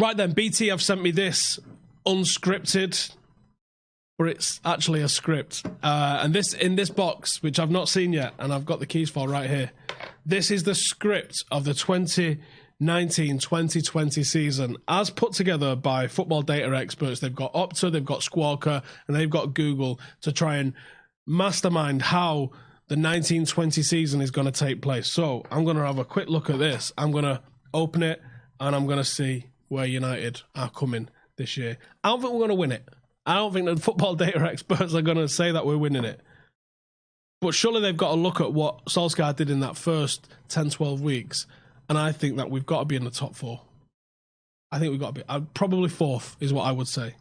Right then, BT have sent me this unscripted, but it's actually a script. And this in this box, which I've not seen yet, and I've got the keys for right here. This is the script of the 2019-2020 season, as put together by football data experts. They've got Opta, they've got Squawka, and they've got Google to try and mastermind how the 1920 season is going to take place. So I'm going to have a quick look at this. I'm going to open it, and I'm going to see where United are coming this year. I don't think we're going to win it. I don't think the football data experts are going to say that we're winning it. But surely they've got to look at what Solskjaer did in that first 10, 12 weeks, and I think that we've got to be in the top 4. I think we've got to be. Probably 4th is what I would say.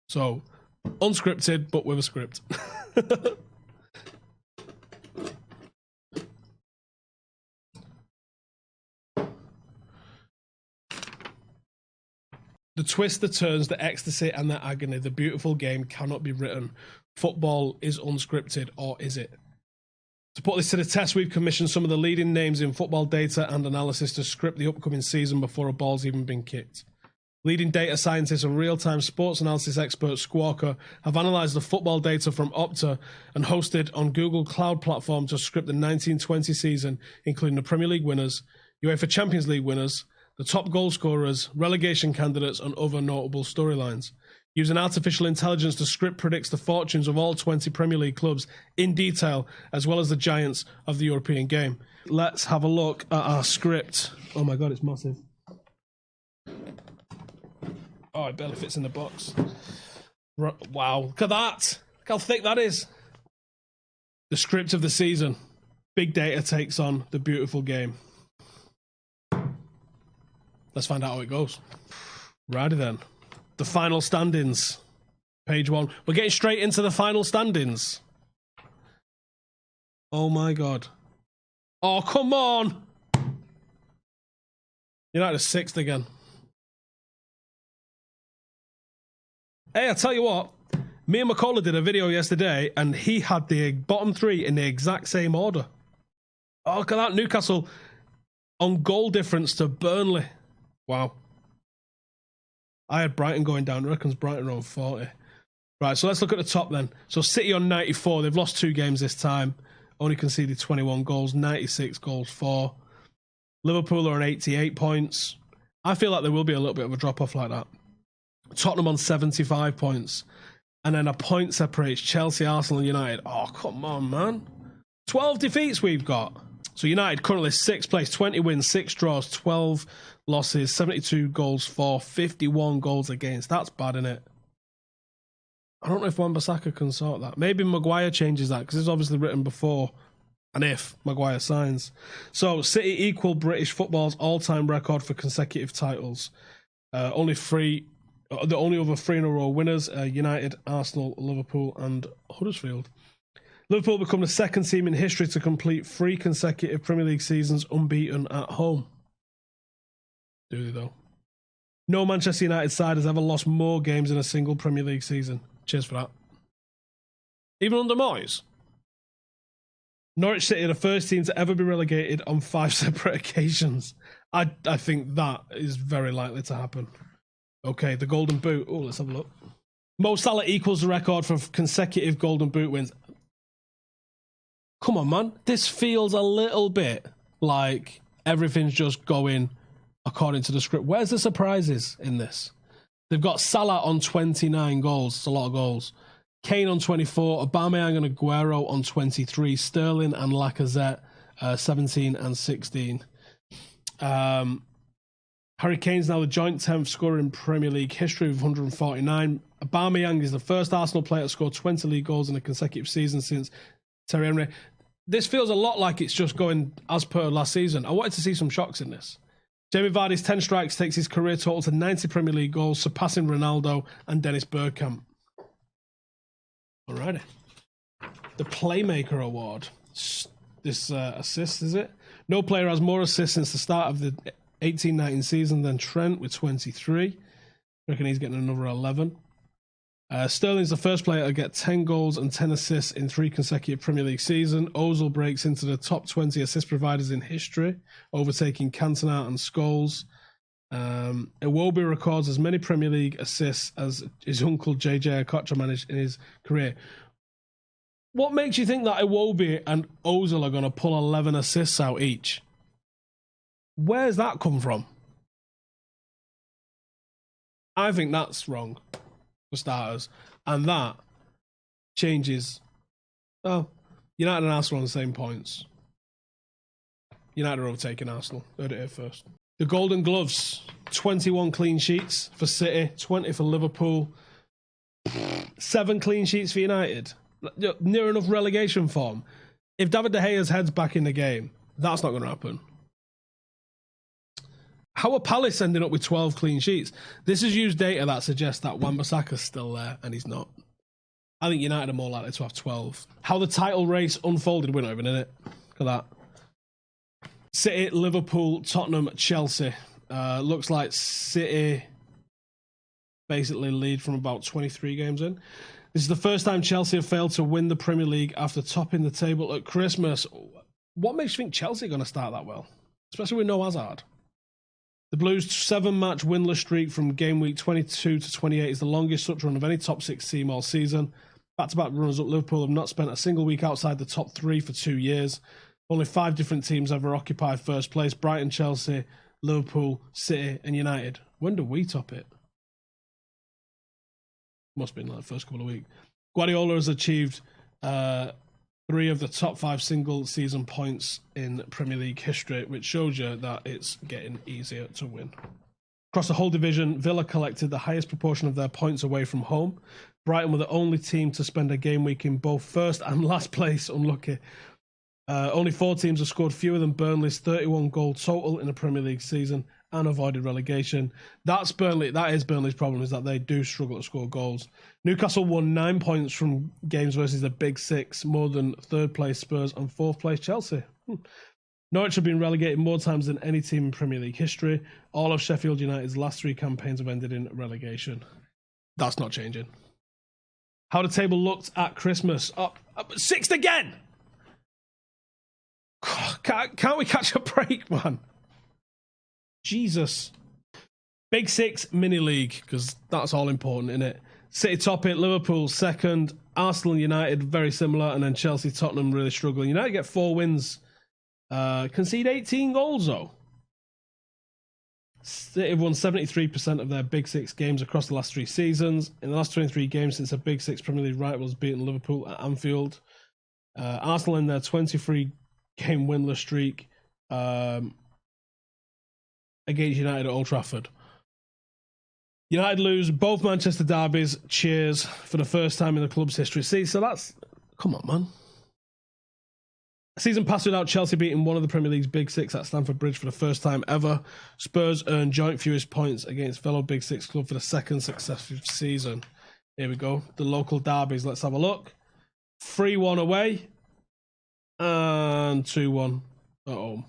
So, unscripted, but with a script. The twists, the turns, the ecstasy, and the agony, the beautiful game cannot be written. Football is unscripted, or is it? To put this to the test, we've commissioned some of the leading names in football data and analysis to script the upcoming season before a ball's even been kicked. Leading data scientists and real-time sports analysis expert Squawka have analysed the football data from Opta and hosted on Google Cloud Platform to script the 1920 season, including the Premier League winners, UEFA Champions League winners, the top goal scorers, relegation candidates, and other notable storylines. Using artificial intelligence, the script predicts the fortunes of all 20 Premier League clubs in detail, as well as the giants of the European game. Let's have a look at our script. Oh my God, it's massive. Oh, it barely fits in the box. Wow, look at that. Look how thick that is. The script of the season. Big data takes on the beautiful game. Let's find out how it goes. Righty then. The final standings. Page 1. We're getting straight into the final standings. Oh my God. Oh, come on. United are 6th again. Hey, I tell you what. Me and McCullough did a video yesterday, and he had the bottom 3 in the exact same order. Oh, look at that. Newcastle on goal difference to Burnley. Wow. I had Brighton going down. I reckon Brighton are on 40. Right, so let's look at the top then. So City on 94. They've lost 2 games this time. Only conceded 21 goals, 96 goals for. Liverpool are on 88 points. I feel like there will be a little bit of a drop-off like that. Tottenham on 75 points. And then a point separates Chelsea, Arsenal, and United. Oh, come on, man. 12 defeats we've got. So United currently 6th place, 20 wins, 6 draws, 12 losses, 72 goals for, 51 goals against. That's bad, isn't it? I don't know if Wan-Bissaka can sort that. Maybe Maguire changes that, because it's obviously written before and if Maguire signs. So City equal British football's all-time record for consecutive titles. The only other 3 in a row winners are United, Arsenal, Liverpool, and Huddersfield. Liverpool become the 2nd team in history to complete 3 consecutive Premier League seasons unbeaten at home. Do they though? No Manchester United side has ever lost more games in a single Premier League season. Cheers for that. Even under Moyes. Norwich City are the first team to ever be relegated on 5 separate occasions. I think that is very likely to happen. Okay, the Golden Boot. Oh, let's have a look. Mo Salah equals the record for consecutive Golden Boot wins. Come on, man. This feels a little bit like everything's just going according to the script. Where's the surprises in this? They've got Salah on 29 goals. It's a lot of goals. Kane on 24. Aubameyang and Aguero on 23. Sterling and Lacazette 17 and 16. Harry Kane's now the joint 10th scorer in Premier League history with 149. Aubameyang is the first Arsenal player to score 20 league goals in a consecutive season since Thierry Henry. This feels a lot like it's just going as per last season. I wanted to see some shocks in this. Jamie Vardy's 10 strikes takes his career total to 90 Premier League goals, surpassing Ronaldo and Dennis Bergkamp. Alrighty. The Playmaker Award. This assists, is it? No player has more assists since the start of the 18-19 season than Trent with 23. I reckon he's getting another 11. Sterling's the first player to get 10 goals and 10 assists in 3 consecutive Premier League seasons. Ozil breaks into the top 20 assist providers in history, overtaking Cantona and Scholes. Iwobi records as many Premier League assists as his uncle JJ Okocha managed in his career. What makes you think that Iwobi and Ozil are going to pull 11 assists out each? Where's that come from? I think that's wrong, for starters. And that changes. Oh, United and Arsenal on the same points. United are overtaking Arsenal. Heard it here first. The Golden Gloves, 21 clean sheets for City, 20 for Liverpool, 7 clean sheets for United. Near enough relegation form. If David De Gea's head's back in the game, that's not going to happen. How are Palace ending up with 12 clean sheets? This is used data that suggests that Wan-Bissaka's still there, and he's not. I think United are more likely to have 12. How the title race unfolded, we're not even in it. Look at that. City, Liverpool, Tottenham, Chelsea. Looks like City basically lead from about 23 games in. This is the first time Chelsea have failed to win the Premier League after topping the table at Christmas. What makes you think Chelsea are going to start that well? Especially with no Hazard. The Blues' 7-match winless streak from game week 22 to 28 is the longest such run of any top 6 team all season. Back-to-back runners-up Liverpool have not spent a single week outside the top 3 for 2 years. Only 5 different teams ever occupied first place: Brighton, Chelsea, Liverpool, City and United. When do we top it? Must have been like the first couple of weeks. Guardiola has achieved 3 of the top 5 single season points in Premier League history, which shows you that it's getting easier to win. Across the whole division, Villa collected the highest proportion of their points away from home. Brighton were the only team to spend a game week in both first and last place. Unlucky. Only 4 teams have scored fewer than Burnley's 31 goal total in a Premier League season and avoided relegation. That is Burnley's problem, is that they do struggle to score goals. Newcastle won 9 points from games versus the Big Six, more than 3rd place Spurs and 4th place Chelsea. Norwich have been relegated more times than any team in Premier League history. All of Sheffield United's last 3 campaigns have ended in relegation. That's not changing. How the table looked at Christmas. Up 6th again! Can't we catch a break, man? Jesus. Big Six mini league, because that's all important, isn't it? City top it, Liverpool second, Arsenal and United very similar, and then Chelsea, Tottenham really struggling. United get 4 wins, concede 18 goals though. City have won 73% of their Big Six games across the last 3 seasons. In the last 23 games since a Big Six Premier League rivals beaten Liverpool at Anfield. Arsenal in their 23-game winless streak against United at Old Trafford. United lose both Manchester derbies. Cheers for the first time in the club's history. See, so that's... Come on, man. A season passed without Chelsea beating one of the Premier League's Big Six at Stamford Bridge for the first time ever. Spurs earned joint fewest points against fellow Big Six club for the 2nd successive season. Here we go. The local derbies. Let's have a look. 3-1 away. And 2-1 at home.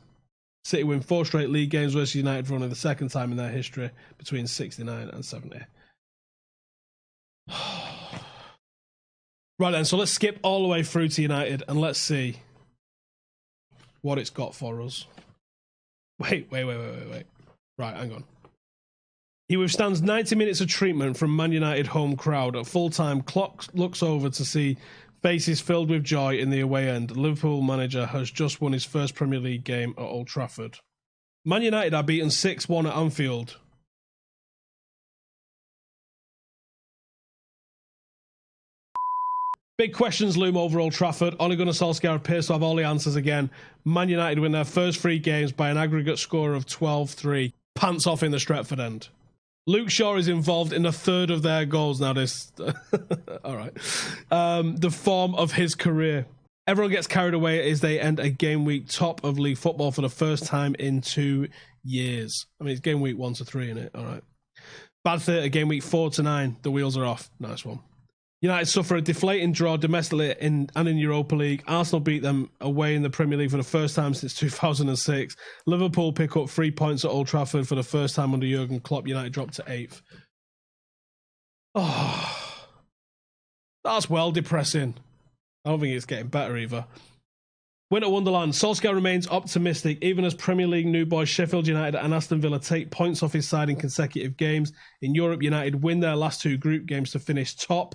City win 4 straight league games versus United for only the 2nd time in their history between 69 and 70. Right then, so let's skip all the way through to United and let's see what it's got for us. Wait. Right, hang on. He withstands 90 minutes of treatment from Man United home crowd. At full time, clock looks over to see faces filled with joy in the away end. Liverpool manager has just won his first Premier League game at Old Trafford. Man United are beaten 6-1 at Anfield. Big questions loom over Old Trafford. Ole Gunnar Solskjaer appears to have all the answers again. Man United win their first 3 games by an aggregate score of 12-3. Pants off in the Stretford end. Luke Shaw is involved in 1/3 of their goals now. This, all right. The form of his career. Everyone gets carried away as they end a game week top of league football for the first time in 2 years. I mean, it's game week 1 to 3, isn't it? All right. Bad theatre, game week 4 to 9. The wheels are off. Nice one. United suffer a deflating draw domestically and in Europa League. Arsenal beat them away in the Premier League for the first time since 2006. Liverpool pick up 3 points at Old Trafford for the first time under Jurgen Klopp. United dropped to 8th. Oh, that's well depressing. I don't think it's getting better either. Winter Wonderland. Solskjaer remains optimistic, even as Premier League new boys Sheffield United and Aston Villa take points off his side in consecutive games. In Europe, United win their last 2 group games to finish top.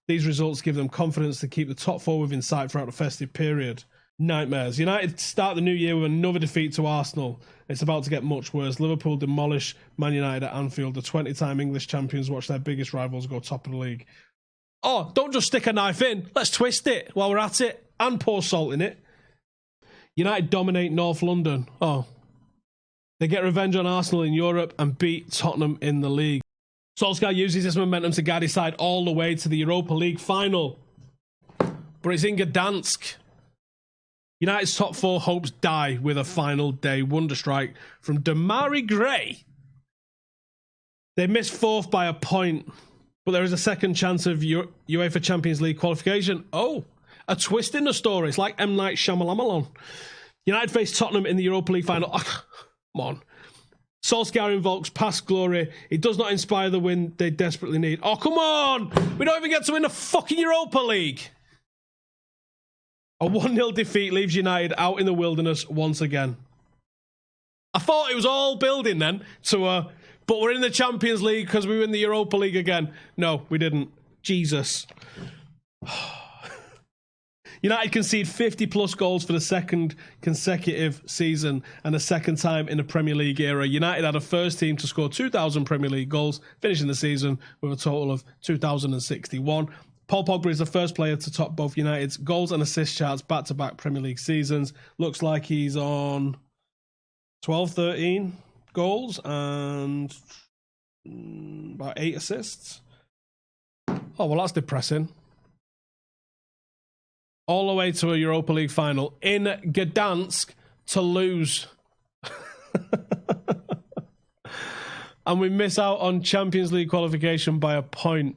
These results give them confidence to keep the top 4 within sight throughout the festive period. Nightmares. United start the new year with another defeat to Arsenal. It's about to get much worse. Liverpool demolish Man United at Anfield. The 20-time English champions watch their biggest rivals go top of the league. Oh, don't just stick a knife in. Let's twist it while we're at it and pour salt in it. United dominate North London. Oh. They get revenge on Arsenal in Europe and beat Tottenham in the league. Solskjaer uses this momentum to guide his side all the way to the Europa League final. But it's in Gdansk. United's top 4 hopes die with a final day wonder strike from Damari Gray. They missed 4th by a point, but there is a second chance of UEFA Champions League qualification. Oh, a twist in the story. It's like M. Night Shyamalan. United face Tottenham in the Europa League final. Oh, come on. Solskjaer invokes past glory. It does not inspire the win they desperately need. Oh, come on! We don't even get to win the fucking Europa League. A 1-0 defeat leaves United out in the wilderness once again. I thought it was all building then to but we're in the Champions League because we win the Europa League again. No, we didn't. Jesus. United concede 50-plus goals for the second consecutive season and the second time in the Premier League era. United had a first team to score 2,000 Premier League goals, finishing the season with a total of 2,061. Paul Pogba is the first player to top both United's goals and assist charts back-to-back Premier League seasons. Looks like he's on 12, 13 goals and about 8 assists. Oh, well, that's depressing. All the way to a Europa League final in Gdansk to lose. And we miss out on Champions League qualification by a point.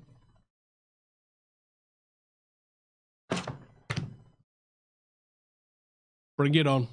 Bring it on.